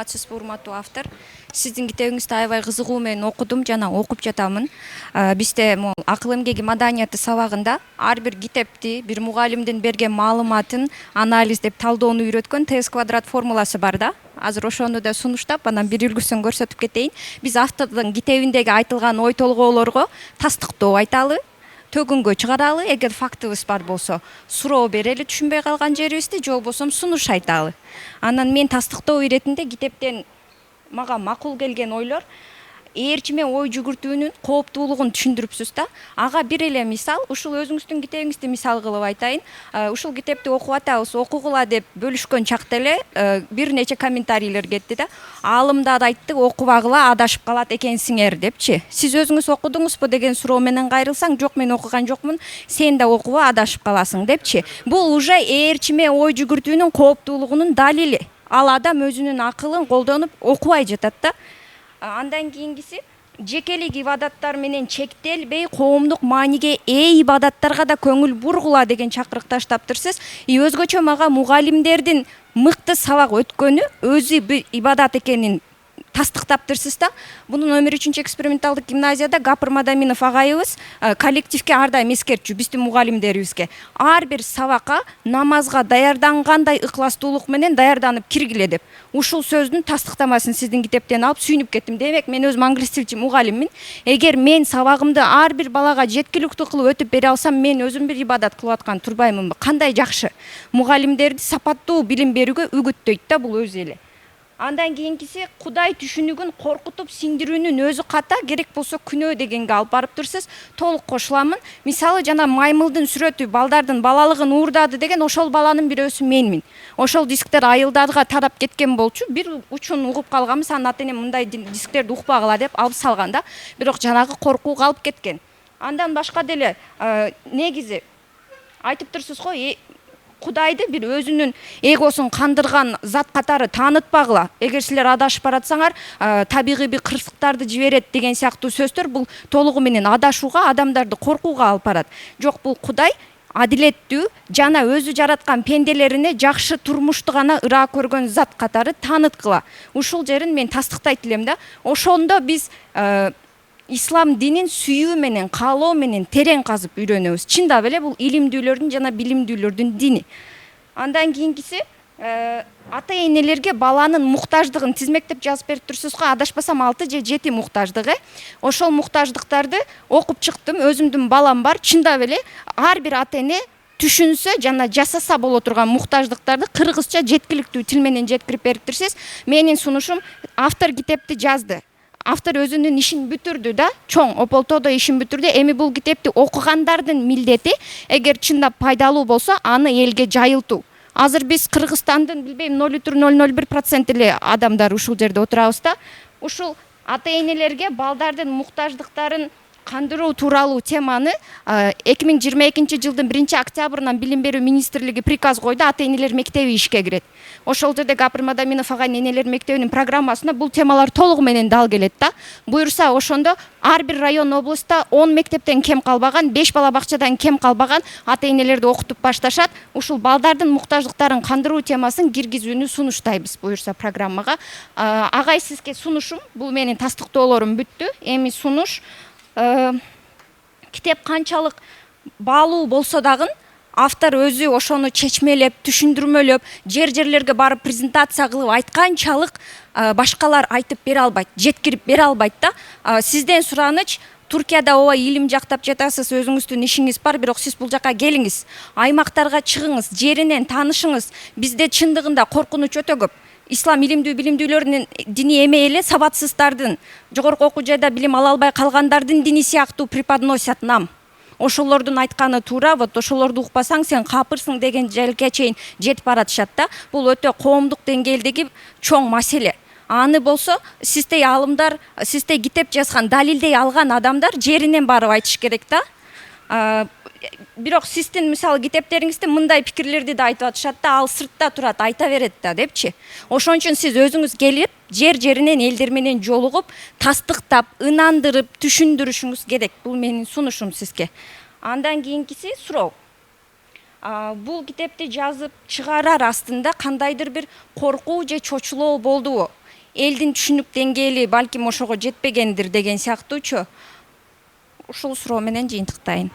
Сиз урматтуу автор, сиздин китебиңизди аябай кызыгуу менен окудум жана окуп жатамын. Бизде акыл эмгеги маданияты сабагында ар бир китепти бир мугалимдин берген маалыматын анализдеп талдоону үйрөткөн ТС квадрат формуласы бар да. Азыр ошону да сунуштап, анан бир үлгүсүн көрсөтүп кетейин. Биз автордун китебиндеги айтылган ой толгоолорго тастыктоо айталы, төгүнгө чыгаралы, эгер фактыбыз бар болсо суроо берели түшүнбөй калган жерибизди, же болбосо сунуш айталы. Анан мен тастыктоо иретинде китептен мага макул келген ойлор ээрчиме ой жүгүртүүнүн кооптуулугун түшүндүрүпсүз да. Ага бир эле мисал, ушул өзүңүздүн китебиңизди мисал кылып айтайын. Ушул китепти окуп атабыз, окугула деп бөлүшкөн чакта эле бир нече комментарийлер кетти да. Аалымдар айтты, окубагыла адашып калат экенсиңер депчи. Сиз өзүңүз окудуңузбу деген суроо менен кайрылсаң, жок мен окуган жокмун, сен да окуба адашып каласың депчи. Бул уже ээрчиме ой жүгүртүүнүн кооптуулугунун далили. Ал адам өзүнүн акылын колдонуп окубай жатат да. Андан кийингиси жекелик ибадаттар менен чектелбей коомдук мааниге ээ ибадаттарга да көңүл бургула деген чакырык таштаптырсыз. Өзгөчө мага мугалимдердин мыкты сабак өткөнү өзү бир ибадат экенин тастыктаптырсыз да. Бунун номер 3 эксперименталдык гимназияда Гапыр Мадаминов агайыбыз коллективге ар дайым эскертчү биздин мугалимдерибизге. Ар бир сабакка намазга даярдангандай ыкластуулук менен даярданып киргиле деп. Ушул сөздүн тастыктамасын сиздин китептен алып сүйүнүп кеттим. Демек мен өзүм англис тилчи мугалиммин. Эгер мен сабагымды ар бир балага жеткиликтүү кылып өтүп бере алсам, мен өзүм бир ибадат кылып аткан турбаймынбы? Кандай жакшы. Мугалимдерди сапаттуу билим берүүгө үгүттөйт да бул өзү эле. Андан кийинкиси Кудай түшүнүгүн коркутуп сиңдирүүнүн өзү ката, керек болсо күнөө дегенге алып барып турсуз. Толук кошуламын. Мисалы жана маймылдын сүрөтү балдардын балалыгын уурдады деген ошол баланын бирөөсү менмин. Ошол дисктер айылдарга тарап кеткен болчу. Бир учун угуп калганбыз, анан ата энем мындай дисктерди укпагыла деп алып салган да. Бирок жанагы коркуу калып кеткен. Андан башка деле негизи айтып турсуз го, Кудайды бир өзүнүн эгосун кандырган зат катары таанытпагыла. Эгер силер адашып баратсаңар, табигый бир кырсыктарды жиберет деген сыяктуу сөздөр бул толугу менен адашууга, адамдарды коркууга алып барат. Жок, бул Кудай адилеттүү жана өзү жараткан пенделерине жакшы турмушту гана ыраа көргөн зат катары тааныткыла. Ушул жерин мен тастыктайт элем да. Ошондо биз ислам динин сүйүү менен, каалоо менен терең казып үйрөнөбүз. Чындап эле бул илимдүүлөрдүн жана билимдүүлөрдүн дини. Андан кийинкиси ата энелерге баланын муктаждыгын тизмектеп жазып берип турсуз го, адашпасам 6 же 7 муктаждыгы. Ошол муктаждыктарды окуп чыктым. Өзүмдүн балам бар. Чындап эле ар бир ата эне түшүнсө жана жасаса боло турган муктаждыктарды кыргызча жеткиликтүү тил менен жеткирип берип турсуз. Менин сунушум, автор китепти жазды. Автор өзүнүн ишин бүтүрдү да, чоң ополтодо ишин бүтүрдү. Эми бул китепти окугандардын милдети, эгер чындап пайдалуу болсо, аны элге жайылтуу. Азыр биз Кыргызстандын билбейм 0,001% эле адамдар ушул жерде отурабыз да. Ушул ата энелерге балдардын муктаждыктарын кандыруу тууралуу теманы 2022 жылдын 1 октябрынан билим берүү министрлиги приказ койду, ата энелер мектеби ишке кирет. Ошол жерде Гапыр Мадаминов агай энелер мектебинин программасына бул темалар толугу менен дал келет да. Буюрса ошондо ар бир район облустта 10 мектептен кем калбаган, 5 бала бакчадан кем калбаган ата энелерди окутуп башташат. Ушул балдардын муктаждыктарын кандыруу темасын киргизүүнү сунуштайбыз буюрса программага. Агай, сизге сунушум, бул менин тастыктоолорум бүттү. Эми сунуш. Китеп канчалык баалуу болсо дагы, автор өзү ошону чечмелеп, түшүндүрмөлөп, жерлерге барып презентация кылып айтканчалык башкалар айтып бере албайт, жеткирип бере албайт да. Сизден сураныч, Туркияда ооба илим жактап жатасыз, өзүңүздүн ишиңиз бар, бирок сиз бул жака келиңиз, аймактарга чыгыңыз, жеринен таанышыңыз. Бизде чындыгында коркунуч өтө көп. Ислам илимдүү билимдүүлөрүнүн дини эме эле сабатсыздардын, жогорку окуу жайда билим ала албай калгандардын дини сыяктуу преподносят нам. Ошолордун айтканы туура, вот ошолорду укпасаң сен капырсың деген жерге чейин жетип баратышат да. Бул өтө коомдук деңгээлдеги чоң маселе. Аны болсо сиздей алымдар, сиздей китеп жазган, далилдей алган адамдар жеринен барып айтыш керек да. Бирок сиздин мисалы китептериңизде мындай пикирлерди да айтып атышат да, ал сыртта турат, айта берет да депчи. Ошон үчүн сиз өзүңүз келип, жеринен элдер менен жолугуп, тастыктап, ынандырып, түшүндүрүшүңүз керек. Бул менин сунушум сизге. Андан кийинкиси суроо. Бул китепти жазып чыгарар астында кандайдыр бир коркуу же чочулоо болдубу? элдин түшүнүк деңгээли балким ошого жетпегендир деген сыяктуучу ушул суроо менен жыйынтыктайын.